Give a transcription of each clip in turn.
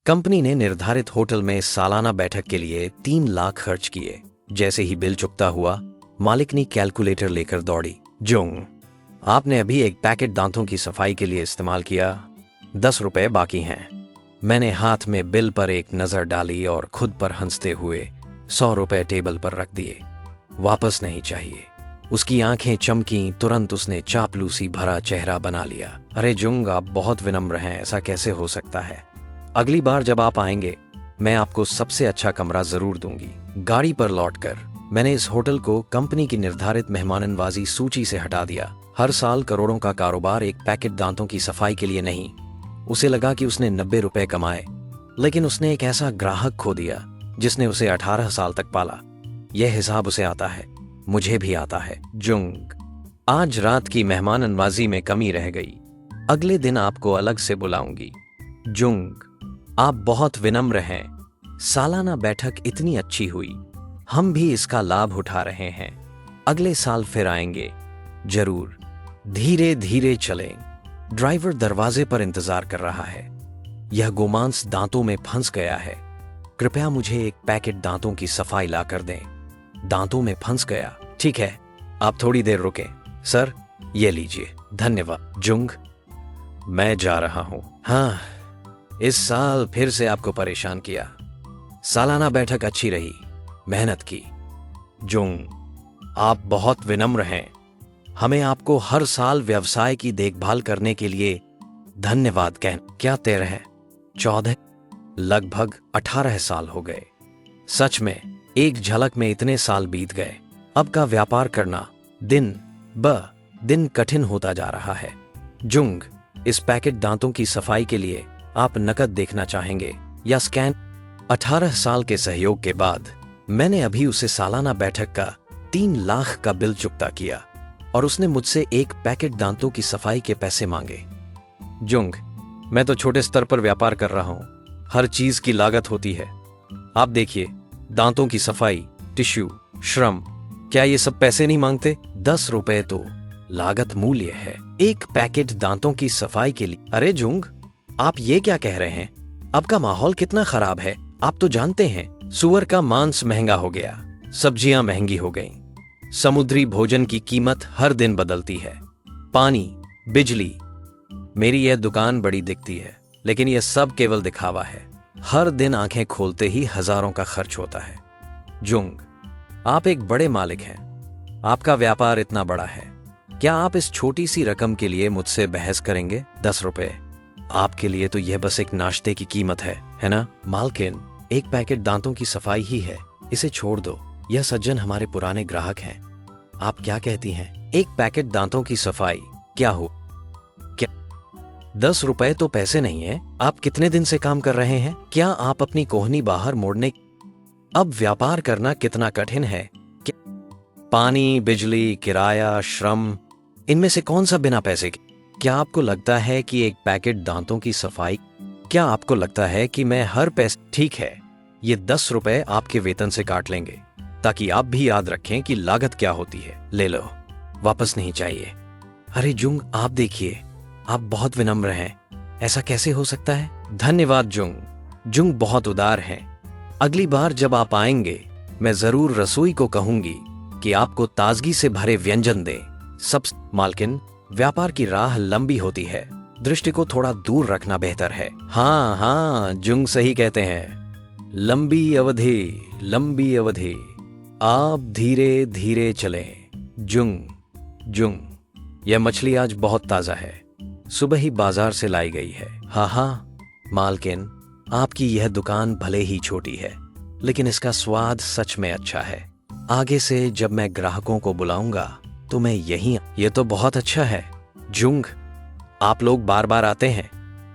Company ने निर्धारित hotel में सालाना बैठक के लिए 3 लाख खर्च किए। जैसे ही बिल चुकता हुआ, मालिकनी कैलकुलेटर लेकर दौड़ी। जुंग, आपने अभी एक पैकेट दांतों की सफाई के लिए इस्तेमाल किया, 10 रुपए बाकी हैं। मैंने हाथ में बिल पर एक नजर डाली और खुद पर हंसते हुए 100 रुपए टेबल पर रख दिए। वापस नहीं चाहिए। उसकी आंखें चमकी, तुरंत उसने चापलूसी भरा चेहरा बना लिया। अरे जुंग, आप बहुत विनम्र हैं, ऐसा कैसे हो सकता है? अगली बार जब आप आएंगे, मैं आपको सबसे अच्छा कमरा जरूर दूंगी। गाड़ी पर लौटकर मैंने इस होटल को कंपनी की निर्धारित मेहमाननवाजी सूची से हटा दिया। हर साल करोड़ों का कारोबार एक पैकेट दांतों की सफाई के लिए नहीं। उसे लगा कि उसने 90 रुपए कमाए, लेकिन उसने एक ऐसा ग्राहक खो दिया जिसने उसे 18 साल तक पाला। यह हिसाब उसे आता है, मुझे भी आता है। जुंग, आज रात की मेहमाननवाजी में कमी रह गई, अगले दिन आपको अलग से बुलाऊंगी। जुंग, आप बहुत विनम्र हैं। सालाना बैठक इतनी अच्छी हुई, हम भी इसका लाभ उठा रहे हैं। अगले साल फिर आएंगे, जरूर। धीरे धीरे चलें। ड्राइवर दरवाजे पर इंतजार कर रहा है। यह गोमांस दांतों में फंस गया है। कृपया मुझे एक पैकेट दांतों की सफाई ला कर दें। दांतों में फंस गया। ठीक है, आप थोड़ी देर रुकें। सर, ये लीजिए। धन्यवाद। जुंग, मैं जा रहा हूं। हाँ, इस साल फिर से आपको परेशान किया। सालाना बैठक अच्छी रही, मेहनत की। जुंग, आप बहुत विनम्र हैं। हमें आपको हर साल व्यवसाय की देखभाल करने के लिए धन्यवाद क्या 13, 14, लगभग 18 साल हो गए। सच में एक झलक में इतने साल बीत गए। अब का व्यापार करना दिन ब दिन कठिन होता जा रहा है। जुंग, इस पैकेट दांतों की सफाई के लिए आप नकद देखना चाहेंगे या स्कैन? 18 साल के सहयोग के बाद मैंने अभी उसे सालाना बैठक का 3 लाख का बिल चुकता किया और उसने मुझसे एक पैकेट दांतों की सफाई के पैसे मांगे। जुंग, मैं तो छोटे स्तर पर व्यापार कर रहा हूं, हर चीज की लागत होती है। आप देखिए, दांतों की सफाई, टिश्यू, श्रम, क्या ये सब पैसे नहीं मांगते? 10 रुपए तो लागत मूल्य है एक पैकेट दांतों की सफाई के लिए। अरे जुंग, आप ये क्या कह रहे हैं? अब का माहौल कितना खराब है, आप तो जानते हैं। सुअर का मांस महंगा हो गया, सब्जियां महंगी हो गईं, समुद्री भोजन की कीमत हर दिन बदलती है, पानी, बिजली। मेरी यह दुकान बड़ी दिखती है, लेकिन यह सब केवल दिखावा है। हर दिन आंखें खोलते ही हजारों का खर्च होता है। जुंग, आप एक बड़े मालिक हैं, आपका व्यापार इतना बड़ा है, क्या आप इस छोटी सी रकम के लिए मुझसे बहस करेंगे? 10 रुपए आपके लिए तो यह बस एक नाश्ते की कीमत है ना? मालकिन, एक पैकेट दांतों की सफाई ही है, इसे छोड़ दो। यह सज्जन हमारे पुराने ग्राहक हैं। आप क्या कहती हैं? एक पैकेट दांतों की सफाई क्या हो? क्या 10 रुपए तो पैसे नहीं है? आप कितने दिन से काम कर रहे हैं? क्या आप अपनी कोहनी बाहर मोड़ने? अब व्यापार करना कितना कठिन है। पानी, बिजली, किराया, श्रम, इनमें से कौन सा बिना पैसे के? क्या आपको लगता है कि एक पैकेट दांतों की सफाई, क्या आपको लगता है कि मैं हर पैसे? ठीक है, ये 10 रुपए आपके वेतन से काट लेंगे, ताकि आप भी याद रखें कि लागत क्या होती है। ले लो, वापस नहीं चाहिए। अरे जुंग, आप देखिए, आप बहुत विनम्र हैं, ऐसा कैसे हो सकता है? धन्यवाद जुंग। जुंग बहुत उदार हैं। अगली बार जब आप आएंगे, मैं जरूर रसोई को कहूंगी कि आपको ताजगी से भरे व्यंजन दे। सब मालकिन, व्यापार की राह लंबी होती है, दृष्टि को थोड़ा दूर रखना बेहतर है। हाँ हाँ, जुंग सही कहते हैं। लंबी अवधि, लंबी अवधि। आप धीरे धीरे चलें। जुंग, जुंग, यह मछली आज बहुत ताजा है, सुबह ही बाजार से लाई गई है। हाँ हाँ मालकिन, आपकी यह दुकान भले ही छोटी है, लेकिन इसका स्वाद सच में अच्छा है। आगे से जब मैं ग्राहकों को बुलाऊंगा तो मैं यहीं। ये तो बहुत अच्छा है जुंग, आप लोग बार बार आते हैं,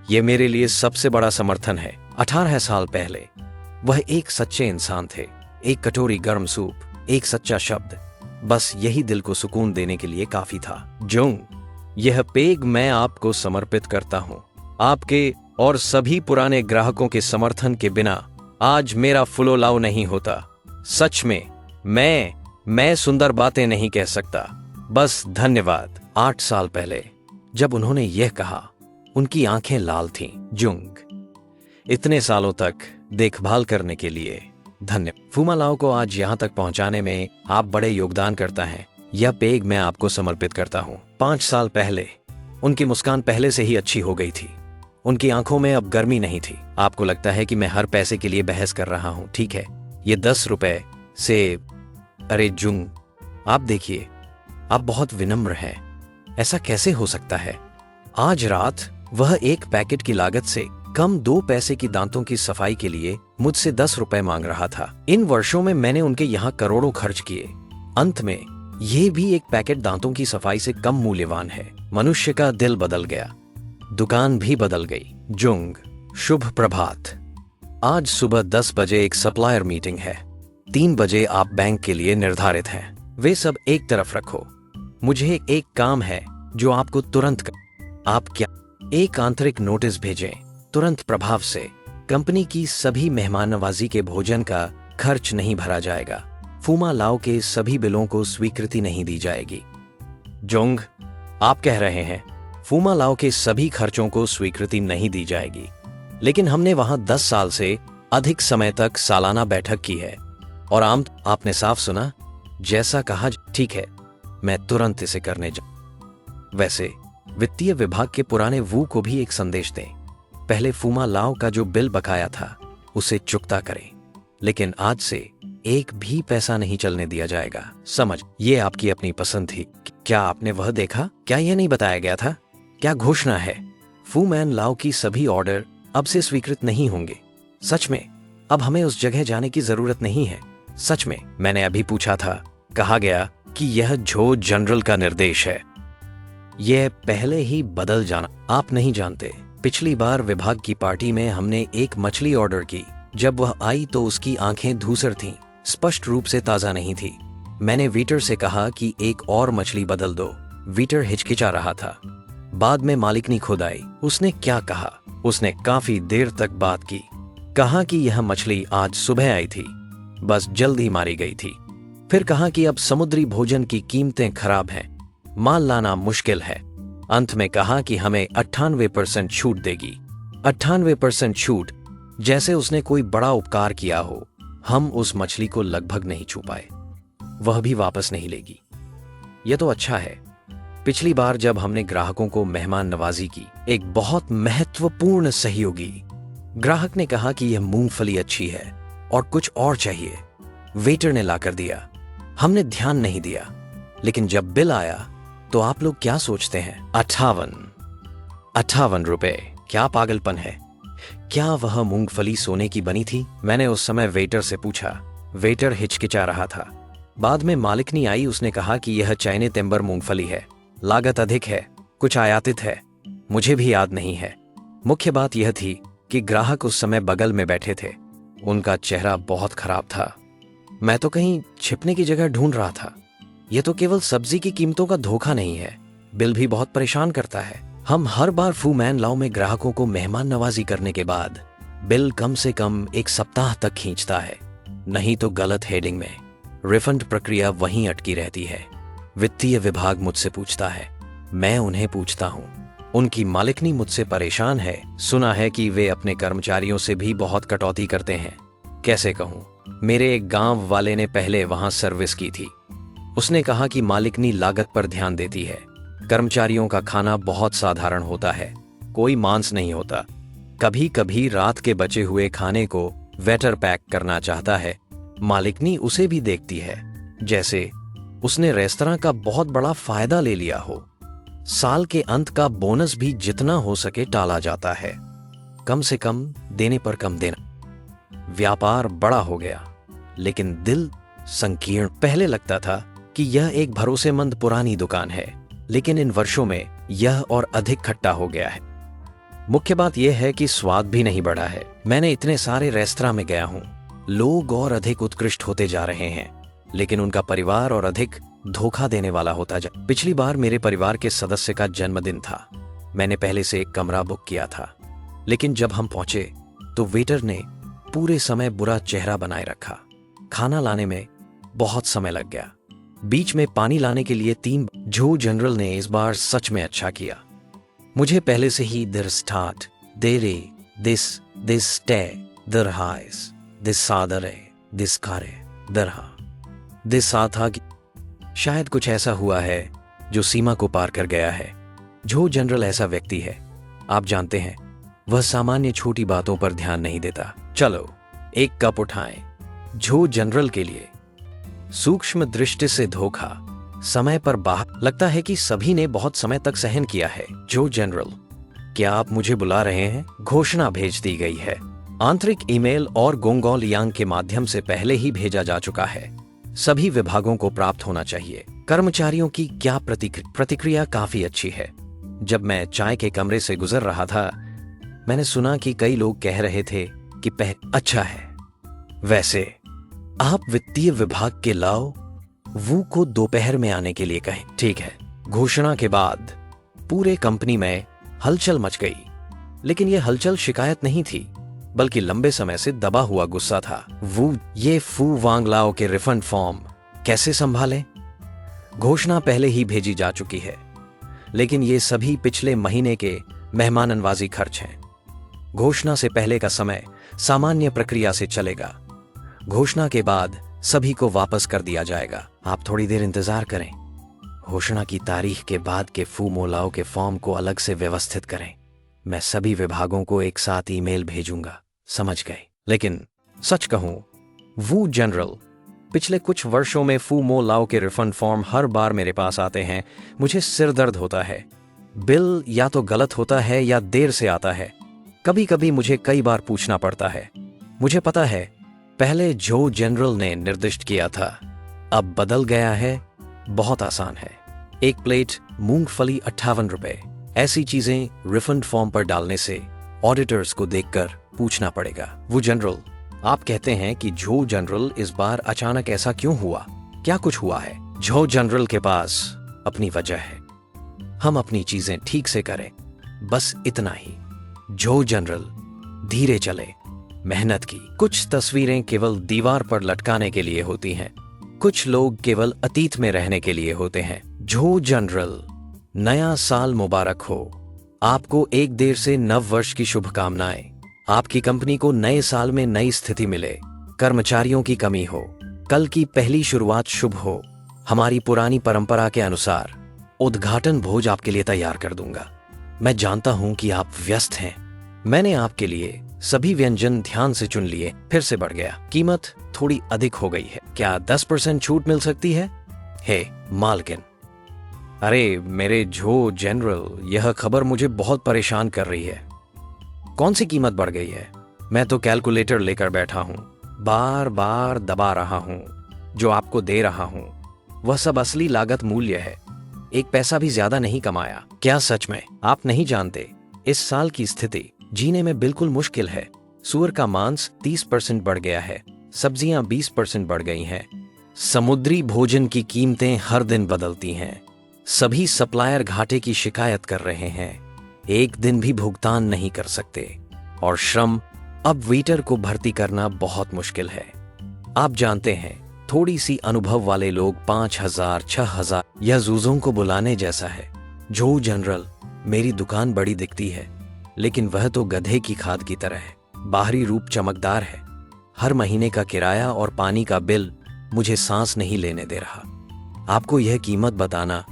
ये मेरे लिए सबसे बड़ा समर्थन है। 18 साल पहले वह एक सच्चे इंसान थे। एक कटोरी गर्म सूप, एक सच्चा शब्द, बस यही दिल को सुकून देने के लिए काफी था। जुंग, यह पेग मैं आपको समर्पित करता हूं। आपके और सभी पुराने ग्राहकों के समर्थन के बिना आज मेरा फुलोलाव नहीं होता। सच में मैं सुंदर बातें नहीं कह सकता, बस धन्यवाद। 8 साल पहले जब उन्होंने यह कहा, उनकी आंखें लाल थीं। जुंग, इतने सालों तक देखभाल करने के लिए धन्यवाद। फूमा लाओ को आज यहाँ तक पहुँचाने में आप बड़े योगदान करता है। यह पेग मैं आपको समर्पित करता हूँ। 5 साल पहले उनकी मुस्कान पहले से ही अच्छी हो गई थी। उनकी आंखों में अब गर्मी नहीं थी। आपको लगता है कि मैं हर पैसे के लिए बहस कर रहा हूँ, ठीक है? ये 10 रुपए से। अरे जुंग, आप देखिए, आप बहुत विनम्र हैं। ऐसा कैसे हो सकता है? आज रात वह एक पैकेट की लागत से कम 2 पैसे की दांतों की सफाई के लिए मुझसे 10 रुपए मांग रहा था। इन वर्षों में मैंने उनके यहाँ करोड़ों खर्च किए। अंत में ये भी एक पैकेट दांतों की सफाई से कम मूल्यवान है। मनुष्य का दिल बदल गया, दुकान भी बदल गई। जुंग, शुभ प्रभात। आज सुबह 10 बजे एक सप्लायर मीटिंग है। 3 बजे आप बैंक के लिए निर्धारित हैं। वे सब एक तरफ रखो, मुझे एक काम है जो आपको तुरंत आप क्या एक आंतरिक नोटिस भेजें तुरंत प्रभाव से। कंपनी की सभी मेहमान नवाजी के भोजन का खर्च नहीं भरा जाएगा। फूमा लाओ के सभी बिलों को स्वीकृति नहीं दी जाएगी। जोंग, आप कह रहे हैं फूमा लाओ के सभी खर्चों को स्वीकृति नहीं दी जाएगी, लेकिन हमने वहां 10 साल से अधिक समय तक सालाना बैठक की है और आपने साफ सुना, जैसा कहा। ठीक है, मैं तुरंत इसे करने जा। वैसे वित्तीय विभाग के पुराने वू को भी एक संदेश दें। पहले फूमा लाओ का जो बिल बकाया था उसे चुकता करें, लेकिन आज से एक भी पैसा नहीं चलने दिया जाएगा। समझ, ये आपकी अपनी पसंद थी। क्या आपने वह देखा? क्या यह नहीं बताया गया था? क्या घोषणा है? फू मैन लाओ की सभी ऑर्डर अब से स्वीकृत नहीं होंगे। सच में अब हमें उस जगह जाने की जरूरत नहीं है। सच में मैंने अभी पूछा था, कहा गया कि यह झो जनरल का निर्देश है। यह पहले ही बदल जाना। आप नहीं जानते, पिछली बार विभाग की पार्टी में हमने एक मछली ऑर्डर की। जब वह आई तो उसकी आंखें धूसर थीं, स्पष्ट रूप से ताजा नहीं थी। मैंने वेटर से कहा कि एक और मछली बदल दो। वेटर हिचकिचा रहा था। बाद में मालिकनी खुद आई। उसने क्या कहा? उसने काफी देर तक बात की। कहा कि यह मछली आज सुबह आई थी, बस जल्द ही मारी गई थी। फिर कहा कि अब समुद्री भोजन की कीमतें खराब हैं, माल लाना मुश्किल है। अंत में कहा कि हमें 98% छूट देगी। 98% छूट, जैसे उसने कोई बड़ा उपकार किया हो। हम उस मछली को लगभग नहीं छू पाए, वह भी वापस नहीं लेगी। यह तो अच्छा है। पिछली बार जब हमने ग्राहकों को मेहमान नवाजी की, एक बहुत महत्वपूर्ण सहयोगी ग्राहक ने कहा कि यह मूंगफली अच्छी है और कुछ और चाहिए। वेटर ने लाकर दिया। हमने ध्यान नहीं दिया, लेकिन जब बिल आया तो आप लोग क्या सोचते हैं? 58 रुपए। क्या पागलपन है? क्या वह मूंगफली सोने की बनी थी? मैंने उस समय वेटर से पूछा। वेटर हिचकिचा रहा था। बाद में मालिकनी आई। उसने कहा कि यह चाइने तेम्बर मूंगफली है, लागत अधिक है, कुछ आयातित है। मुझे भी याद नहीं है। मुख्य बात यह थी कि ग्राहक उस समय बगल में बैठे थे। उनका चेहरा बहुत खराब था। मैं तो कहीं छिपने की जगह ढूंढ रहा था। यह तो केवल सब्जी की कीमतों का धोखा नहीं है, बिल भी बहुत परेशान करता है। हम हर बार फू मैन लाओ में ग्राहकों को मेहमान नवाजी करने के बाद बिल कम से कम 1 सप्ताह तक खींचता है, नहीं तो गलत हेडिंग में रिफंड प्रक्रिया वहीं अटकी रहती है। वित्तीय विभाग मुझसे पूछता है, मैं उन्हें पूछता हूँ। उनकी मालिकनी मुझसे परेशान है। सुना है कि वे अपने कर्मचारियों से भी बहुत कटौती करते हैं। कैसे कहूँ, मेरे एक गांव वाले ने पहले वहां सर्विस की थी। उसने कहा कि मालिकनी लागत पर ध्यान देती है। कर्मचारियों का खाना बहुत साधारण होता है, कोई मांस नहीं होता। कभी कभी रात के बचे हुए खाने को वेटर पैक करना चाहता है। मालिकनी उसे भी देखती है जैसे उसने रेस्तरां का बहुत बड़ा फायदा ले लिया हो। साल के अंत का बोनस भी जितना हो सके टाला जाता है। कम से कम देने पर कम देना। व्यापार बड़ा हो गया, लेकिन दिल संकीर्ण। पहले लगता था कि यह एक भरोसेमंद पुरानी दुकान है, लेकिन इन वर्षों में यह और अधिक खट्टा हो गया है। मुख्य बात यह है कि स्वाद भी नहीं बढ़ा है। मैंने इतने सारे रेस्तरां में गया हूं, लोग और अधिक उत्कृष्ट होते जा रहे हैं, लेकिन उनका परिवार और अधिक धोखा देने वाला होता जा। पिछली बार मेरे परिवार के सदस्य का जन्मदिन था। मैंने पहले से एक कमरा बुक किया था, लेकिन जब हम पहुंचे तो वेटर ने पूरे समय बुरा चेहरा बनाए रखा। खाना लाने में बहुत समय लग गया। बीच में पानी लाने के लिए 3। झो जनरल ने इस बार सच में अच्छा किया। मुझे पहले से ही देरे दिस टे दरहाइस दिस सादरे दिस कारे दरहा दिस साथा की। शायद कुछ ऐसा हुआ है जो सीमा को पार कर गया है। जो जनरल ऐसा व्यक्ति है, आप जानते हैं, वह सामान्य छोटी बातों पर ध्यान नहीं देता। चलो एक कप उठाएं। जो जनरल के लिए सूक्ष्म दृष्टि से धोखा, समय पर बाहर। लगता है कि सभी ने बहुत समय तक सहन किया है। जो जनरल, क्या आप मुझे बुला रहे हैं? घोषणा भेज दी गई है। आंतरिक ईमेल और गोंगोल यांग के माध्यम से पहले ही भेजा जा चुका है। सभी विभागों को प्राप्त होना चाहिए। कर्मचारियों की क्या प्रतिक्रिया काफी अच्छी है। जब मैं चाय के कमरे से गुजर रहा था, मैंने सुना कि कई लोग कह रहे थे कि अच्छा है। वैसे आप वित्तीय विभाग के लाओ वू को दोपहर में आने के लिए कहें। ठीक है। घोषणा के बाद पूरे कंपनी में हलचल मच गई, लेकिन यह हलचल शिकायत नहीं थी, बल्कि लंबे समय से दबा हुआ गुस्सा था। वो ये फू वांग लाओ के रिफंड फॉर्म कैसे संभालें? घोषणा पहले ही भेजी जा चुकी है, लेकिन ये सभी पिछले महीने के मेहमाननवाजी खर्च हैं। घोषणा से पहले का समय सामान्य प्रक्रिया से चलेगा। घोषणा के बाद सभी को वापस कर दिया जाएगा। आप थोड़ी देर इंतजार करें। घोषणा की तारीख के बाद के फू मोलाओ के फॉर्म को अलग से व्यवस्थित करें। मैं सभी विभागों को एक साथ ईमेल भेजूंगा, समझ गए? लेकिन सच कहूं, वो जनरल, पिछले कुछ वर्षों में फू मोलाओ के रिफंड फॉर्म हर बार मेरे पास आते हैं। मुझे सिर दर्द होता है। बिल या तो गलत होता है या देर से आता है। कभी कभी मुझे कई बार पूछना पड़ता है। मुझे पता है, पहले जो जनरल ने निर्दिष्ट किया था, अब बदल गया है। बहुत आसान है। एक प्लेट मूंगफली 58 रुपए। ऐसी चीजें रिफंड फॉर्म पर डालने से ऑडिटर्स को देखकर पूछना पड़ेगा। वो जनरल, आप कहते हैं कि जो जनरल, इस बार अचानक ऐसा क्यों हुआ? क्या कुछ हुआ है? जो जनरल के पास अपनी वजह है। हम अपनी चीजें ठीक से करें, बस इतना ही। जो जनरल, धीरे चले, मेहनत की। कुछ तस्वीरें केवल दीवार पर लटकाने के लिए होती हैं, कुछ लोग केवल अतीत में रहने के लिए होते हैं। जो जनरल, नया साल मुबारक हो। आपको एक देर से नव वर्ष की शुभकामनाएं। आपकी कंपनी को नए साल में नई स्थिति मिले, कर्मचारियों की कमी हो, कल की पहली शुरुआत शुभ हो। हमारी पुरानी परंपरा के अनुसार उद्घाटन भोज आपके लिए तैयार कर दूंगा। मैं जानता हूं कि आप व्यस्त हैं। मैंने आपके लिए सभी व्यंजन ध्यान से चुन लिए। फिर से बढ़ गया। कीमत थोड़ी अधिक हो गई है। क्या 10% छूट मिल सकती है? हे मालकिन। अरे मेरे जो जनरल, यह खबर मुझे बहुत परेशान कर रही है। कौन सी कीमत बढ़ गई है? मैं तो कैलकुलेटर लेकर बैठा हूं, बार बार दबा रहा हूं। जो आपको दे रहा हूं वह सब असली लागत मूल्य है। एक पैसा भी ज्यादा नहीं कमाया। क्या सच में आप नहीं जानते? इस साल की स्थिति जीने में बिल्कुल मुश्किल है। सूअर का मांस 30% बढ़ गया है। सब्जियां 20% बढ़ गई हैं। समुद्री भोजन की कीमतें हर दिन बदलती हैं। सभी सप्लायर घाटे की शिकायत कर रहे हैं। एक दिन भी भुगतान नहीं कर सकते। और श्रम, अब वेटर को भर्ती करना बहुत मुश्किल है। आप जानते हैं, थोड़ी सी अनुभव वाले लोग 5000, 6000 या जूजों को बुलाने जैसा है। जो जनरल, मेरी दुकान बड़ी दिखती है, लेकिन वह तो गधे की खाद की तरह है। बाहरी रूप चमकदार है। हर महीने का किराया और पानी का बिल मुझे सांस नहीं लेने दे रहा। आपको यह कीमत बताना,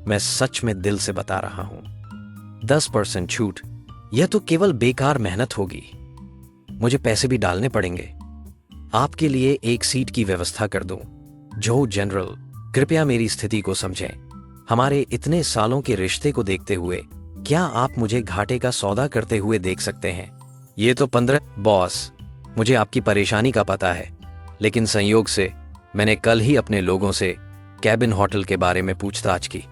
मैं सच में दिल से बता रहा हूं। 10% छूट, यह तो केवल बेकार मेहनत होगी। मुझे पैसे भी डालने पड़ेंगे। आपके लिए एक सीट की व्यवस्था कर दूं। जो जनरल, कृपया मेरी स्थिति को समझें। हमारे इतने सालों के रिश्ते को देखते हुए क्या आप मुझे घाटे का सौदा करते हुए देख सकते हैं? ये तो 15। बॉस, मुझे आपकी परेशानी का पता है, लेकिन संयोग से मैंने कल ही अपने लोगों से कैबिन होटल के बारे में पूछताछ की।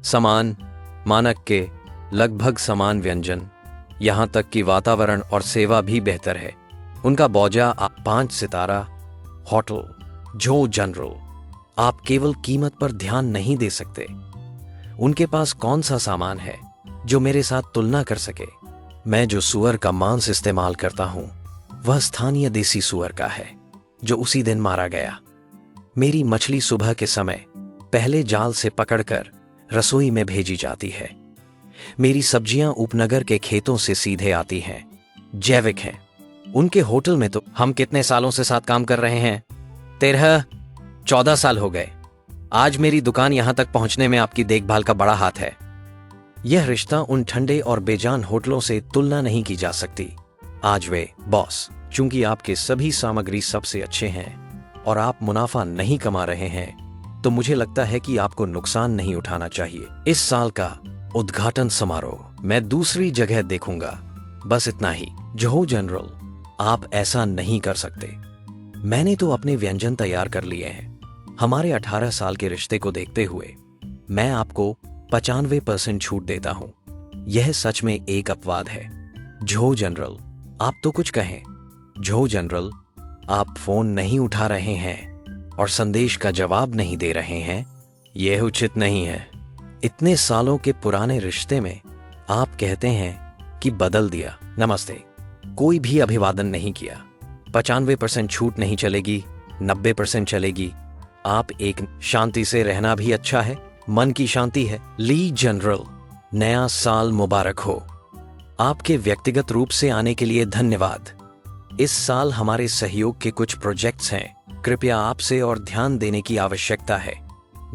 समान मानक के लगभग समान व्यंजन, यहां तक कि वातावरण और सेवा भी बेहतर है। उनका बौजा 5 सितारा होटल। जो जनरल, आप केवल कीमत पर ध्यान नहीं दे सकते। उनके पास कौन सा सामान है जो मेरे साथ तुलना कर सके? मैं जो सुअर का मांस इस्तेमाल करता हूं वह स्थानीय देसी सुअर का है, जो उसी दिन मारा गया। मेरी मछली सुबह के समय पहले जाल से पकड़कर रसोई में भेजी जाती है। मेरी सब्जियां उपनगर के खेतों से सीधे आती हैं। जैविक हैं। उनके होटल में तो हम कितने सालों से साथ काम कर रहे हैं? 13-14 साल हो गए। आज मेरी दुकान यहां तक पहुंचने में आपकी देखभाल का बड़ा हाथ है। यह रिश्ता उन ठंडे और बेजान होटलों से तुलना नहीं की जा सकती। आज वे बॉस, चूंकि आपके सभी सामग्री सबसे अच्छे हैं और आप मुनाफा नहीं कमा रहे हैं, तो मुझे लगता है कि आपको नुकसान नहीं उठाना चाहिए। इस साल का उद्घाटन समारोह मैं दूसरी जगह देखूंगा। बस इतना ही। जोहो जनरल, आप ऐसा नहीं कर सकते। मैंने तो अपने व्यंजन तैयार कर लिए हैं। हमारे 18 साल के रिश्ते को देखते हुए मैं आपको 95% छूट देता हूं। यह सच में एक अपवाद है। जोहो जनरल, आप तो कुछ कहें। जोहो जनरल, आप फोन नहीं उठा रहे हैं और संदेश का जवाब नहीं दे रहे हैं। यह उचित नहीं है। इतने सालों के पुराने रिश्ते में आप कहते हैं कि बदल दिया। नमस्ते। कोई भी अभिवादन नहीं किया। 95% छूट नहीं चलेगी, 90% चलेगी। आप एक शांति से रहना भी अच्छा है। मन की शांति है। ली जनरल, नया साल मुबारक हो। आपके व्यक्तिगत रूप से आने के लिए धन्यवाद। इस साल हमारे सहयोग के कुछ प्रोजेक्ट्स हैं। कृपया आपसे और ध्यान देने की आवश्यकता है।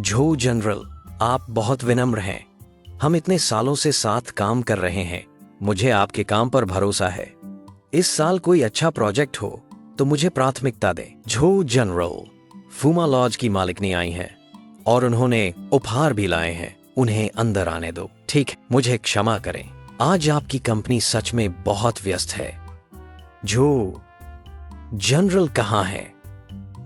जोहो जनरल, आप बहुत विनम्र हैं। हम इतने सालों से साथ काम कर रहे हैं। मुझे आपके काम पर भरोसा है। इस साल कोई अच्छा प्रोजेक्ट हो तो मुझे प्राथमिकता दें। जोहो जनरल, फूमा लॉज की मालिकनी आई हैं और उन्होंने उपहार भी लाए हैं। उन्हें अंदर आने दो। ठीक है, मुझे क्षमा करें। आज आपकी कंपनी सच में बहुत व्यस्त है। जोहो जनरल कहाँ है?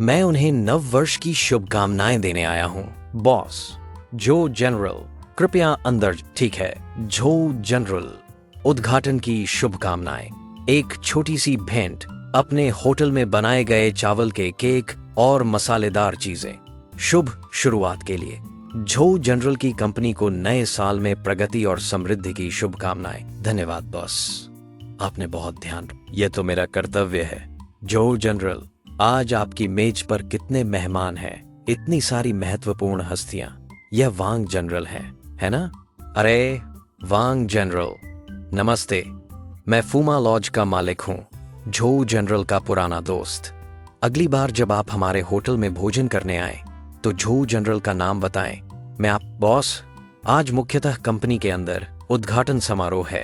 मैं उन्हें नव वर्ष की शुभकामनाएं देने आया हूं। बॉस, जोहो जनरल, कृपया अंदर। ठीक है। जोहो जनरल, उद्घाटन की शुभकामनाएं। एक छोटी सी भेंट, अपने होटल में बनाए गए चावल के केक और मसालेदार चीजें, शुभ शुरुआत के लिए। जोहो जनरल की कंपनी को नए साल में प्रगति और समृद्धि की शुभकामनाएं। धन्यवाद बॉस, आपने बहुत ध्यान। यह तो मेरा कर्तव्य है। जोहो जनरल, आज आपकी मेज पर कितने मेहमान हैं, इतनी सारी महत्वपूर्ण हस्तियां। यह वांग जनरल है ना? अरे वांग जनरल, नमस्ते। मैं फूमा लॉज का मालिक हूं, जोहो जनरल का पुराना दोस्त। अगली बार जब आप हमारे होटल में भोजन करने आए तो जोहो जनरल का नाम बताएं। मैं आप। बॉस, आज मुख्यतः कंपनी के अंदर उद्घाटन समारोह है।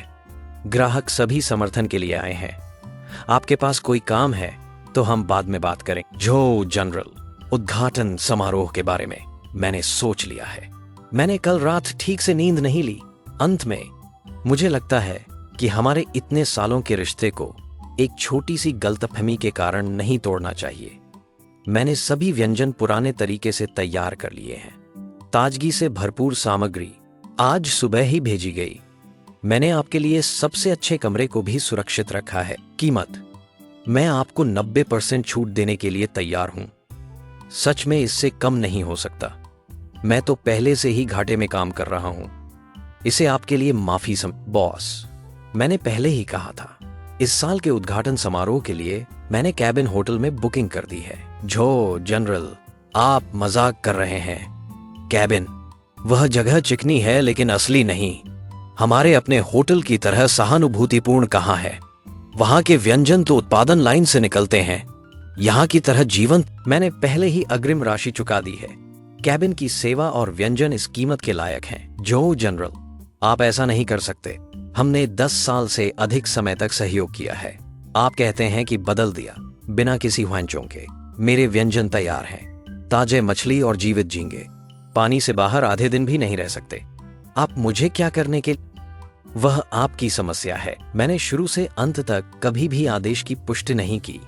ग्राहक सभी समर्थन के लिए आए हैं। आपके पास कोई काम है तो हम बाद में बात करें। जोहो जनरल, उद्घाटन समारोह के बारे में मैंने सोच लिया है। मैंने कल रात ठीक से नींद नहीं ली। अंत में मुझे लगता है कि हमारे इतने सालों के रिश्ते को एक छोटी सी गलतफहमी के कारण नहीं तोड़ना चाहिए। मैंने सभी व्यंजन पुराने तरीके से तैयार कर लिए हैं। ताजगी से भरपूर सामग्री आज सुबह ही भेजी गई। मैंने आपके लिए सबसे अच्छे कमरे को भी सुरक्षित रखा है। कीमत, मैं आपको 90% छूट देने के लिए तैयार हूं। सच में इससे कम नहीं हो सकता। मैं तो पहले से ही घाटे में काम कर रहा हूं। इसे आपके लिए माफी बॉस, मैंने पहले ही कहा था, इस साल के उद्घाटन समारोह के लिए मैंने कैबिन होटल में बुकिंग कर दी है। जोहो जनरल, आप मजाक कर रहे हैं। कैबिन, वह जगह चिकनी है लेकिन असली नहीं। हमारे अपने होटल की तरह सहानुभूतिपूर्ण कहां है? वहां के व्यंजन तो उत्पादन लाइन से निकलते हैं। यहां की तरह जीवंत। मैंने पहले ही अग्रिम राशि चुका दी है। कैबिन की सेवा और व्यंजन इस कीमत के लायक हैं। जोहो जनरल, आप ऐसा नहीं कर सकते। हमने 10 साल से अधिक समय तक सहयोग किया है। आप कहते हैं कि बदल दिया, बिना किसी ह्वांचों के। मेरे व्यंजन तैयार हैं। ताजे मछली और जीवित झींगे पानी से बाहर आधे दिन भी नहीं रह सकते। आप मुझे क्या करने के? वह आपकी समस्या है। मैंने शुरू से अंत तक कभी भी आदेश की पुष्टि नहीं की।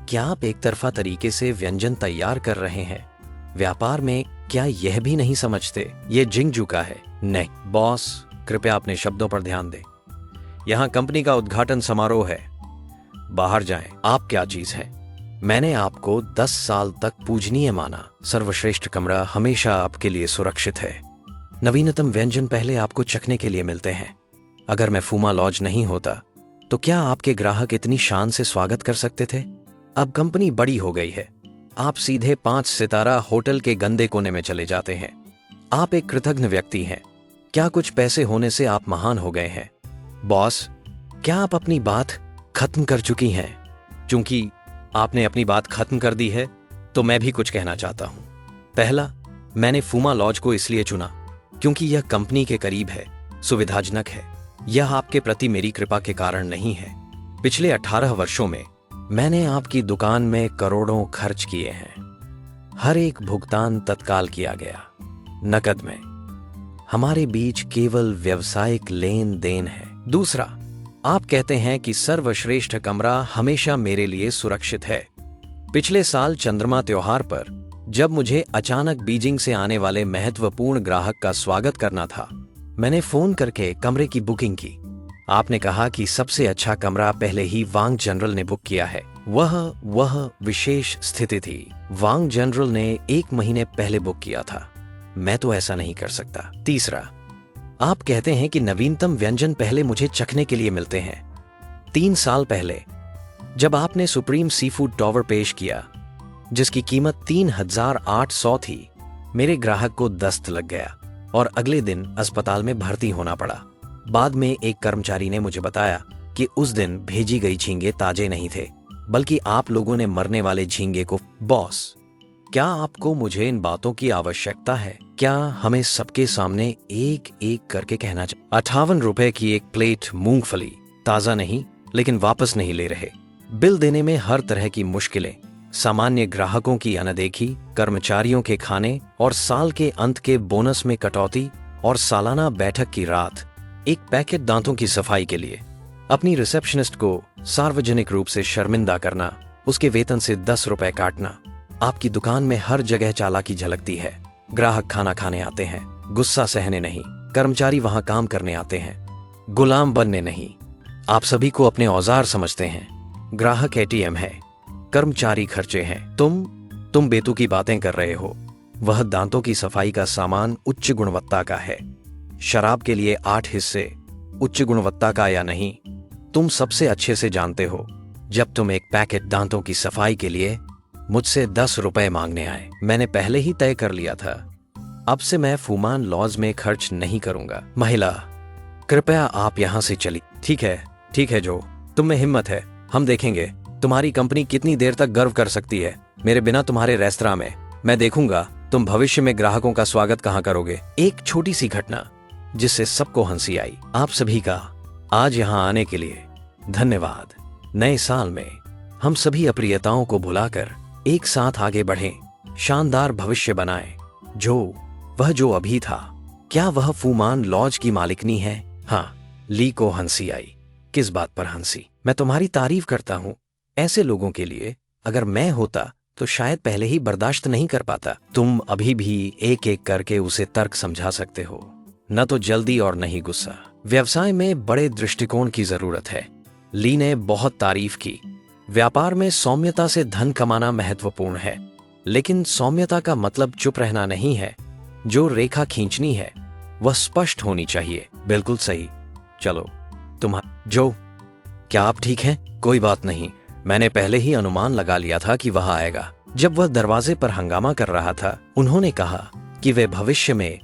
क्या आप एक तरफा तरीके से व्यंजन तैयार कर रहे हैं? व्यापार में क्या यह भी नहीं समझते? ये जिंगजुका है। नहीं बॉस, कृपया अपने शब्दों पर ध्यान दें। यहां कंपनी का उद्घाटन समारोह है। बाहर जाएं। आप क्या चीज हैं? मैंने आपको 10 साल तक पूजनीय माना। सर्वश्रेष्ठ कमरा हमेशा आपके लिए सुरक्षित है। नवीनतम व्यंजन पहले आपको चखने के लिए मिलते हैं। अगर मैं फूमा लॉज नहीं होता तो क्या आपके ग्राहक इतनी शान से स्वागत कर सकते थे? अब कंपनी बड़ी हो गई है। आप सीधे 5 सितारा होटल के गंदे कोने में चले जाते हैं। आप एक कृतज्ञ व्यक्ति हैं। क्या कुछ पैसे होने से आप महान हो गए हैं? बॉस, क्या आप अपनी बात खत्म कर चुकी हैं। चूंकि आपने अपनी बात खत्म कर दी है तो मैं भी कुछ कहना चाहता हूं। पहला, मैंने फूमा लॉज को इसलिए चुना क्योंकि यह कंपनी के करीब है, सुविधाजनक है। यह आपके प्रति मेरी कृपा के कारण नहीं है। पिछले 18 वर्षों में मैंने आपकी दुकान में करोड़ों खर्च किए हैं। हर एक भुगतान तत्काल किया गया, नकद में। हमारे बीच केवल व्यावसायिक लेन देन है। दूसरा, आप कहते हैं कि सर्वश्रेष्ठ कमरा हमेशा मेरे लिए सुरक्षित है। पिछले साल चंद्रमा त्योहार पर जब मुझे अचानक बीजिंग से आने वाले महत्वपूर्ण ग्राहक का स्वागत करना था, मैंने फोन करके कमरे की बुकिंग की। आपने कहा कि सबसे अच्छा कमरा पहले ही वांग जनरल ने बुक किया है। वह विशेष स्थिति थी। वांग जनरल ने 1 महीने पहले बुक किया था। मैं तो ऐसा नहीं कर सकता। तीसरा, आप कहते हैं कि नवीनतम व्यंजन पहले मुझे चखने के लिए मिलते हैं। 3 साल पहले जब आपने सुप्रीम सी फूड टॉवर पेश किया, जिसकी कीमत 3800 थी, मेरे ग्राहक को दस्त लग गया और अगले दिन अस्पताल में भर्ती होना पड़ा। बाद में एक कर्मचारी ने मुझे बताया कि उस दिन भेजी गई झींगे ताजे नहीं थे, बल्कि आप लोगों ने मरने वाले झींगे को। बॉस, क्या आपको मुझे इन बातों की आवश्यकता है? क्या हमें सबके सामने एक एक करके कहना चाहिए? 58 रुपए की एक प्लेट मूंगफली, ताजा नहीं लेकिन वापस नहीं ले रहे। बिल देने में हर तरह की मुश्किलें, सामान्य ग्राहकों की अनदेखी, कर्मचारियों के खाने और साल के अंत के बोनस में कटौती और सालाना बैठक की रात। एक पैकेट दांतों की सफाई के लिए अपनी रिसेप्शनिस्ट को सार्वजनिक रूप से शर्मिंदा करना, उसके वेतन से 10 रुपए काटना। आपकी दुकान में हर जगह चालाकी झलकती है। ग्राहक खाना खाने आते हैं, गुस्सा सहने नहीं। कर्मचारी वहां काम करने आते हैं, गुलाम बनने नहीं। आप सभी को अपने औजार समझते हैं। ग्राहक एटीएम है, कर्मचारी खर्चे हैं। तुम बेतुकी बातें कर रहे हो। वह दांतों की सफाई का सामान उच्च गुणवत्ता का है। शराब के लिए 8 हिस्से उच्च गुणवत्ता का या नहीं, तुम सबसे अच्छे से जानते हो। जब तुम एक पैकेट दांतों की सफाई के लिए मुझसे 10 रुपए मांगने आए, मैंने पहले ही तय कर लिया था, अब से मैं फूमान लॉज में खर्च नहीं करूंगा। महिला, कृपया आप यहां से चली। ठीक है जो, तुम में हिम्मत है, हम देखेंगे तुम्हारी कंपनी कितनी देर तक गर्व कर सकती है मेरे बिना तुम्हारे रेस्तरां में। मैं देखूंगा तुम भविष्य में ग्राहकों का स्वागत कहां करोगे। एक छोटी सी घटना जिससे सबको हंसी आई। आप सभी का आज यहां आने के लिए धन्यवाद। नए साल में हम सभी अप्रियताओं को भुलाकर एक साथ आगे बढ़ें, शानदार भविष्य बनाएं। वह जो अभी था, क्या वह फूमान लॉज की मालिकनी है? हाँ, ली को हंसी आई। किस बात पर हंसी? मैं तुम्हारी तारीफ करता हूं। ऐसे लोगों के लिए अगर मैं होता तो शायद पहले ही बर्दाश्त नहीं कर पाता। तुम अभी भी एक एक करके उसे तर्क समझा सकते हो, न तो जल्दी और न ही गुस्सा। व्यवसाय में बड़े दृष्टिकोण की जरूरत है। ली ने बहुत तारीफ की। व्यापार में सौम्यता से धन कमाना महत्वपूर्ण है, लेकिन सौम्यता का मतलब चुप रहना नहीं है। जो रेखा खींचनी है वह स्पष्ट होनी चाहिए। बिल्कुल सही। चलो जो, क्या आप ठीक हैं? कोई बात नहीं, मैंने पहले ही अनुमान लगा लिया था कि वह आएगा। जब वह दरवाजे पर हंगामा कर रहा था, उन्होंने कहा कि वे भविष्य में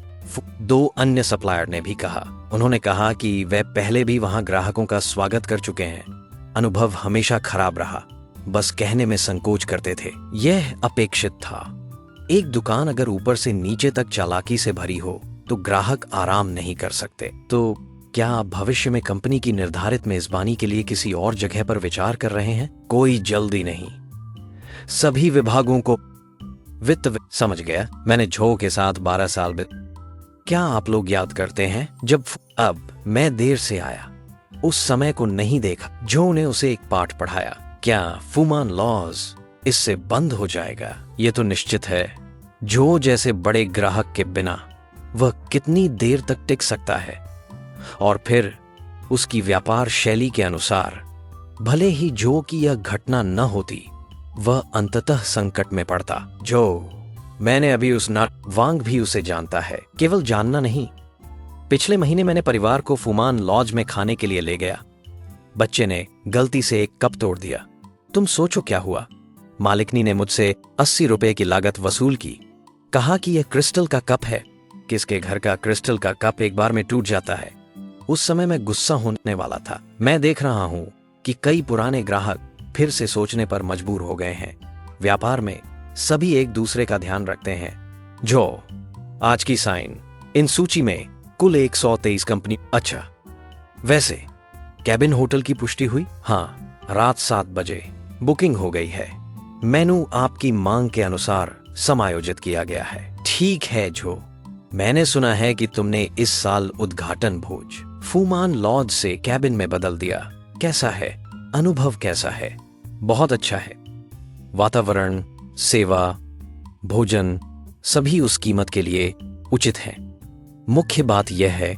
2 अन्य सप्लायर ने भी कहा। उन्होंने कहा कि वे पहले भी वहां ग्राहकों का स्वागत कर चुके हैं। अनुभव हमेशा खराब रहा, बस कहने में संकोच करते थे। यह अपेक्षित था। एक दुकान अगर ऊपर से नीचे तक चालाकी से भरी हो तो ग्राहक आराम नहीं कर सकते। तो क्या आप भविष्य में कंपनी की निर्धारित मेजबानी के लिए किसी और जगह पर विचार कर रहे हैं? कोई जल्दी नहीं। सभी विभागों को समझ गया। मैंने झो के साथ 12 साल क्या आप लोग याद करते हैं जब अब मैं देर से आया, उस समय को नहीं देखा? जो ने उसे एक पाठ पढ़ाया। क्या फूमान लॉज इससे बंद हो जाएगा? यह तो निश्चित है। जो जैसे बड़े ग्राहक के बिना वह कितनी देर तक टिक सकता है? और फिर उसकी व्यापार शैली के अनुसार भले ही जो की यह घटना न होती, वह अंततः संकट में पड़ता। मैंने अभी वांग भी उसे जानता है। केवल जानना नहीं, पिछले महीने मैंने परिवार को फूमान लॉज में खाने के लिए ले गया। बच्चे ने गलती से एक कप तोड़ दिया। तुम सोचो क्या हुआ। मालिकनी ने मुझसे 80 रुपए की लागत वसूल की। कहा कि यह क्रिस्टल का कप है। किसके घर का क्रिस्टल का कप एक बार में टूट जाता है? उस समय मैं गुस्सा होने वाला था। मैं देख रहा हूं कि कई पुराने ग्राहक फिर से सोचने पर मजबूर हो गए हैं। व्यापार में सभी एक दूसरे का ध्यान रखते हैं। जो आज की साइन इन सूची में कुल 123 कंपनी। अच्छा, वैसे कैबिन होटल की पुष्टि हुई? हाँ, रात 7 बजे बुकिंग हो गई है। मेनू आपकी मांग के अनुसार समायोजित किया गया है। ठीक है जो, मैंने सुना है कि तुमने इस साल उद्घाटन भोज फुमान लॉज से कैबिन में बदल दिया। कैसा है? अनुभव कैसा है? बहुत अच्छा है। वातावरण, सेवा, भोजन सभी उस कीमत के लिए उचित हैं। मुख्य बात यह है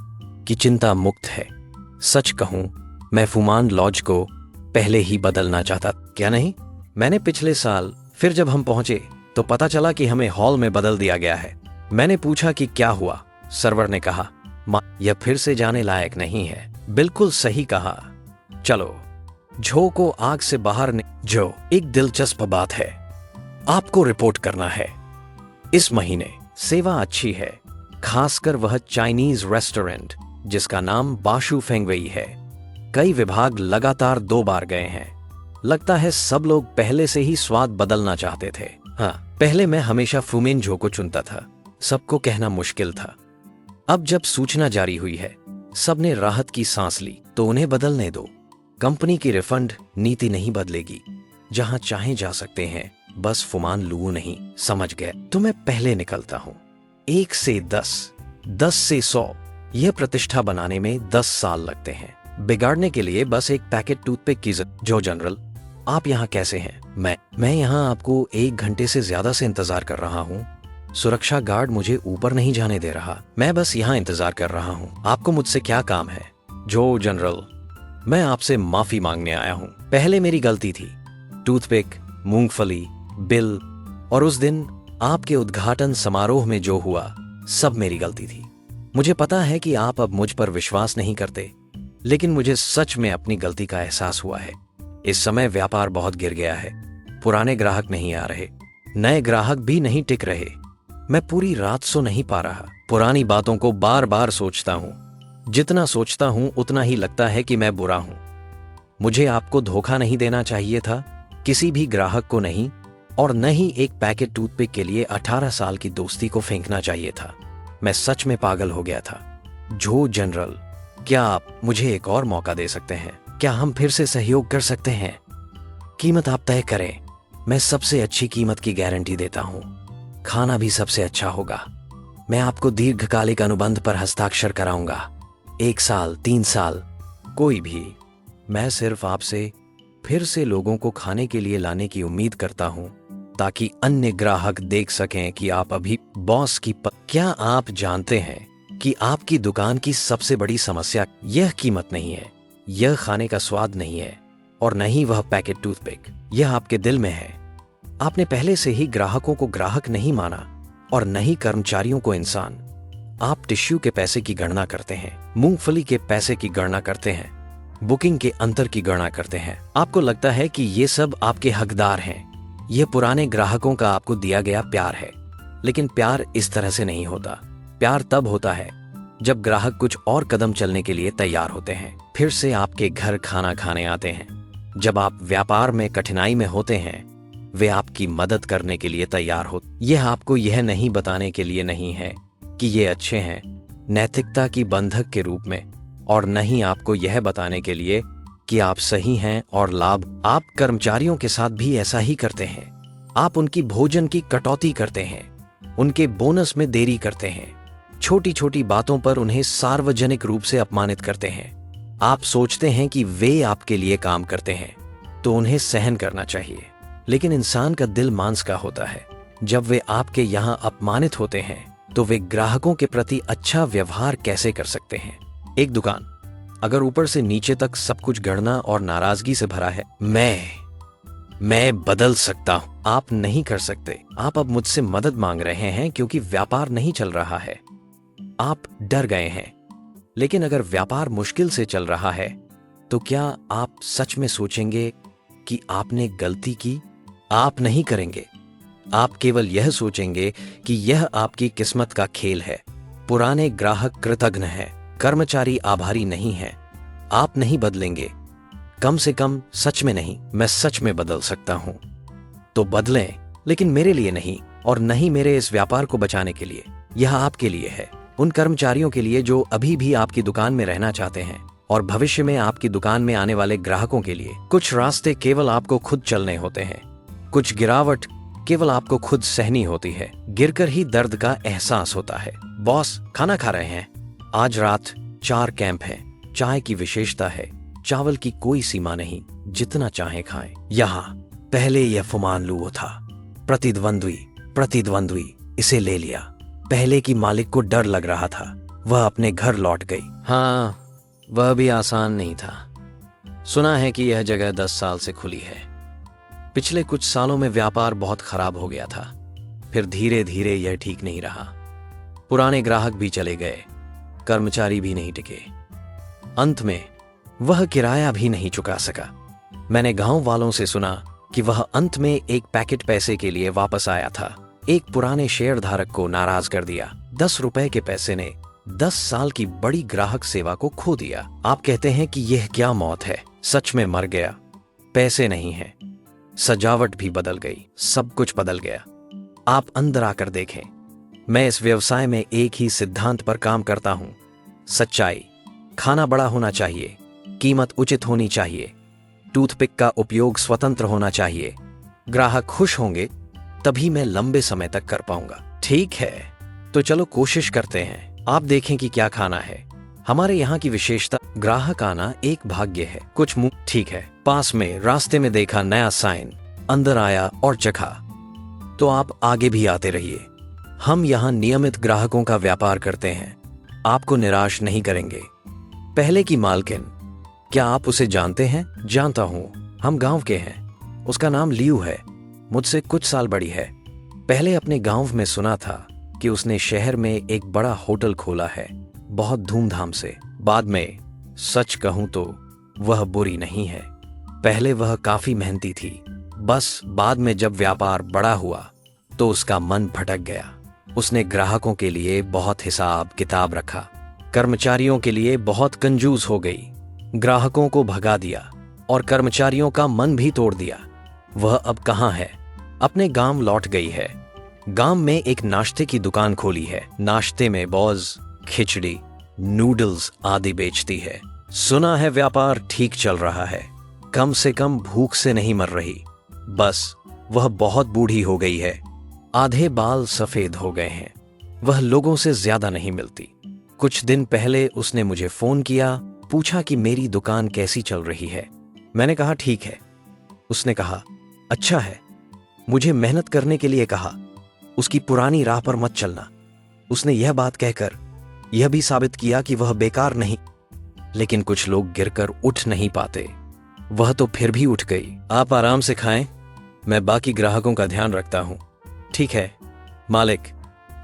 कि चिंता मुक्त है। सच कहूं, मैं फुमान लॉज को पहले ही बदलना चाहता। क्या नहीं? मैंने पिछले साल फिर जब हम पहुंचे तो पता चला कि हमें हॉल में बदल दिया गया है। मैंने पूछा कि क्या हुआ। सर्वर ने कहा, यह फिर से जाने लायक नहीं है। बिल्कुल सही कहा। चलो जो को आग से बाहर जो एक दिलचस्प बात है, आपको रिपोर्ट करना है। इस महीने सेवा अच्छी है, खासकर वह चाइनीज रेस्टोरेंट जिसका नाम बाशु फेंगवेई है। कई विभाग लगातार 2 बार गए हैं। लगता है सब लोग पहले से ही स्वाद बदलना चाहते थे। हाँ, पहले मैं हमेशा फुमेन जो को चुनता था। सबको कहना मुश्किल था। अब जब सूचना जारी हुई है, सबने राहत की सांस ली। तो उन्हें बदलने दो। कंपनी की रिफंड नीति नहीं बदलेगी। जहां चाहे जा सकते हैं, बस फुमान लू नहीं। समझ गए? तो मैं पहले निकलता हूं। 1 से 10, 10 से 100। यह प्रतिष्ठा बनाने में 10 साल लगते हैं। बिगाड़ने के लिए बस एक पैकेट टूथपिक की जो जनरल, आप यहाँ कैसे हैं? मैं यहाँ आपको 1 घंटे से ज्यादा से इंतजार कर रहा हूँ। सुरक्षा गार्ड मुझे ऊपर नहीं जाने दे रहा। मैं बस यहाँ इंतजार कर रहा हूँ। आपको मुझसे क्या काम है? जो जनरल, मैं आपसे माफी मांगने आया हूँ। पहले मेरी गलती थी। टूथपिक, मूंगफली, बिल और उस दिन आपके उद्घाटन समारोह में जो हुआ, सब मेरी गलती थी। मुझे पता है कि आप अब मुझ पर विश्वास नहीं करते, लेकिन मुझे सच में अपनी गलती का एहसास हुआ है। इस समय व्यापार बहुत गिर गया है। पुराने ग्राहक नहीं आ रहे, नए ग्राहक भी नहीं टिक रहे। मैं पूरी रात सो नहीं पा रहा। पुरानी बातों को बार बार सोचता हूँ। जितना सोचता हूँ उतना ही लगता है कि मैं बुरा हूँ। मुझे आपको धोखा नहीं देना चाहिए था, किसी भी ग्राहक को नहीं, और न ही एक पैकेट टूथपिक के लिए 18 साल की दोस्ती को फेंकना चाहिए था। मैं सच में पागल हो गया था। जो जनरल, क्या आप मुझे एक और मौका दे सकते हैं? क्या हम फिर से सहयोग कर सकते हैं? कीमत आप तय करें। मैं सबसे अच्छी कीमत की गारंटी देता हूँ। खाना भी सबसे अच्छा होगा। मैं आपको दीर्घकालिक अनुबंध पर हस्ताक्षर कराऊंगा। 1 साल, 3 साल, कोई भी। मैं सिर्फ आपसे फिर से लोगों को खाने के लिए लाने की उम्मीद करता हूं, ताकि अन्य ग्राहक देख सकें कि आप अभी बॉस की क्या आप जानते हैं कि आपकी दुकान की सबसे बड़ी समस्या यह कीमत नहीं है, यह खाने का स्वाद नहीं है, और न ही वह पैकेट टूथपिक। यह आपके दिल में है। आपने पहले से ही ग्राहकों को ग्राहक नहीं माना और न ही कर्मचारियों को इंसान। आप टिश्यू के पैसे की गणना करते हैं, मूंगफली के पैसे की गणना करते हैं, बुकिंग के अंतर की गणना करते हैं। आपको लगता है कि ये सब आपके हकदार हैं। यह पुराने ग्राहकों का आपको दिया गया प्यार है। लेकिन प्यार इस तरह से नहीं होता। प्यार तब होता है जब ग्राहक कुछ और कदम चलने के लिए तैयार होते हैं, फिर से आपके घर खाना खाने आते हैं। जब आप व्यापार में कठिनाई में होते हैं, वे आपकी मदद करने के लिए तैयार हो। यह आपको यह नहीं बताने के लिए नहीं है कि ये अच्छे हैं नैतिकता की बंधक के रूप में, और नहीं आपको यह बताने के लिए कि आप सही हैं और लाभ। आप कर्मचारियों के साथ भी ऐसा ही करते हैं। आप उनकी भोजन की कटौती करते हैं, उनके बोनस में देरी करते हैं, छोटी छोटी बातों पर उन्हें सार्वजनिक रूप से अपमानित करते हैं। आप सोचते हैं कि वे आपके लिए काम करते हैं तो उन्हें सहन करना चाहिए, लेकिन इंसान का दिल मांस का होता है। जब वे आपके यहाँ अपमानित होते हैं तो वे ग्राहकों के प्रति अच्छा व्यवहार कैसे कर सकते हैं? एक दुकान अगर ऊपर से नीचे तक सब कुछ गणना और नाराजगी से भरा है, मैं बदल सकता हूं। आप नहीं कर सकते। आप अब मुझसे मदद मांग रहे हैं क्योंकि व्यापार नहीं चल रहा है। आप डर गए हैं। लेकिन अगर व्यापार मुश्किल से चल रहा है तो क्या आप सच में सोचेंगे कि आपने गलती की? आप नहीं करेंगे। आप केवल यह सोचेंगे कि यह आपकी किस्मत का खेल है। पुराने ग्राहक कृतज्ञ हैं, कर्मचारी आभारी नहीं हैं। आप नहीं बदलेंगे। कम से कम सच में नहीं, मैं सच में बदल सकता हूं। तो बदलें, लेकिन मेरे लिए नहीं, और नहीं मेरे इस व्यापार को बचाने के लिए। यह आपके लिए है, उन कर्मचारियों के लिए जो अभी भी आपकी दुकान में रहना चाहते हैं, और भविष्य में आपकी दुकान में आने वाले ग्राहकों के लिए। कुछ रास्ते केवल आपको खुद चलने होते हैं, कुछ गिरावट केवल आपको खुद सहनी होती है। गिरकर ही दर्द का एहसास होता है। बॉस, खाना खा रहे हैं? आज रात 4 कैंप हैं। चाय की विशेषता है, चावल की कोई सीमा नहीं, जितना चाहे खाएं। यहाँ पहले यह फुमानलू था, प्रतिद्वंद्वी इसे ले लिया। पहले की मालिक को डर लग रहा था, वह अपने घर लौट गई। हाँ, वह भी आसान नहीं था। सुना है कि यह जगह 10 साल से खुली है। पिछले कुछ सालों में व्यापार बहुत खराब हो गया था, फिर धीरे धीरे यह ठीक नहीं रहा। पुराने ग्राहक भी चले गए, कर्मचारी भी नहीं टिके। अंत में वह किराया भी नहीं चुका सका। मैंने गांव वालों से सुना कि वह अंत में एक पैकेट पैसे के लिए वापस आया था। एक पुराने शेयर धारक को नाराज कर दिया। 10 रुपए के पैसे ने 10 साल की बड़ी ग्राहक सेवा को खो दिया। आप कहते हैं कि यह क्या मौत है? सच में मर गया। पैसे नहीं है, सजावट भी बदल गई, सब कुछ बदल गया। आप अंदर आकर देखें। मैं इस व्यवसाय में एक ही सिद्धांत पर काम करता हूं, सच्चाई। खाना बड़ा होना चाहिए, कीमत उचित होनी चाहिए, टूथपिक का उपयोग स्वतंत्र होना चाहिए। ग्राहक खुश होंगे तभी मैं लंबे समय तक कर पाऊंगा। ठीक है, तो चलो कोशिश करते हैं। आप देखें कि क्या खाना है। हमारे यहाँ की विशेषता, ग्राहक आना एक भाग्य है। कुछ मुंह ठीक है। पास में रास्ते में देखा नया साइन, अंदर आया और चखा। तो आप आगे भी आते रहिए। हम यहाँ नियमित ग्राहकों का व्यापार करते हैं, आपको निराश नहीं करेंगे। पहले की मालकिन, क्या आप उसे जानते हैं? जानता हूं, हम गांव के हैं। उसका नाम लियू है, मुझसे कुछ साल बड़ी है। पहले अपने गांव में सुना था कि उसने शहर में एक बड़ा होटल खोला है, बहुत धूमधाम से। बाद में सच कहूं तो वह बुरी नहीं है। पहले वह काफी मेहनती थी, बस बाद में जब व्यापार बड़ा हुआ तो उसका मन भटक गया। उसने ग्राहकों के लिए बहुत हिसाब किताब रखा, कर्मचारियों के लिए बहुत कंजूस हो गई, ग्राहकों को भगा दिया और कर्मचारियों का मन भी तोड़ दिया। वह अब कहाँ है? अपने गांव लौट गई है। गांव में एक नाश्ते की दुकान खोली है। नाश्ते में बॉज, खिचड़ी, नूडल्स आदि बेचती है। सुना है व्यापार ठीक चल रहा है, कम से कम भूख से नहीं मर रही। बस वह बहुत बूढ़ी हो गई है, आधे बाल सफेद हो गए हैं। वह लोगों से ज्यादा नहीं मिलती। कुछ दिन पहले उसने मुझे फोन किया, पूछा कि मेरी दुकान कैसी चल रही है। मैंने कहा ठीक है। उसने कहा अच्छा है। मुझे मेहनत करने के लिए कहा, उसकी पुरानी राह पर मत चलना। उसने यह बात कहकर यह भी साबित किया कि वह बेकार नहीं। लेकिन कुछ लोग गिरकर उठ नहीं पाते, वह तो फिर भी उठ गई। आप आराम से खाएं, मैं बाकी ग्राहकों का ध्यान रखता हूं। ठीक है मालिक,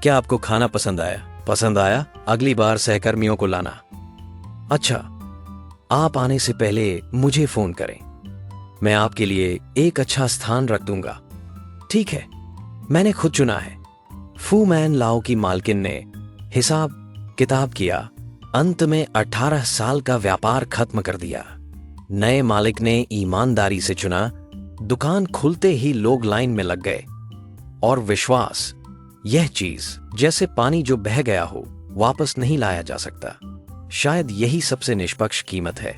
क्या आपको खाना पसंद आया? पसंद आया? अगली बार सहकर्मियों को लाना। अच्छा, आप आने से पहले मुझे फोन करें, मैं आपके लिए एक अच्छा स्थान रख दूंगा। ठीक है, मैंने खुद चुना है। फू मैन लाओ की मालकिन ने हिसाब किताब किया। अंत में 18 साल का व्यापार खत्म कर दिया। नए मालिक ने ईमानदारी से चुना। दुकान खुलते ही लोग लाइन में लग गए। और विश्वास, यह चीज जैसे पानी जो बह गया हो, वापस नहीं लाया जा सकता। शायद यही सबसे निष्पक्ष कीमत है।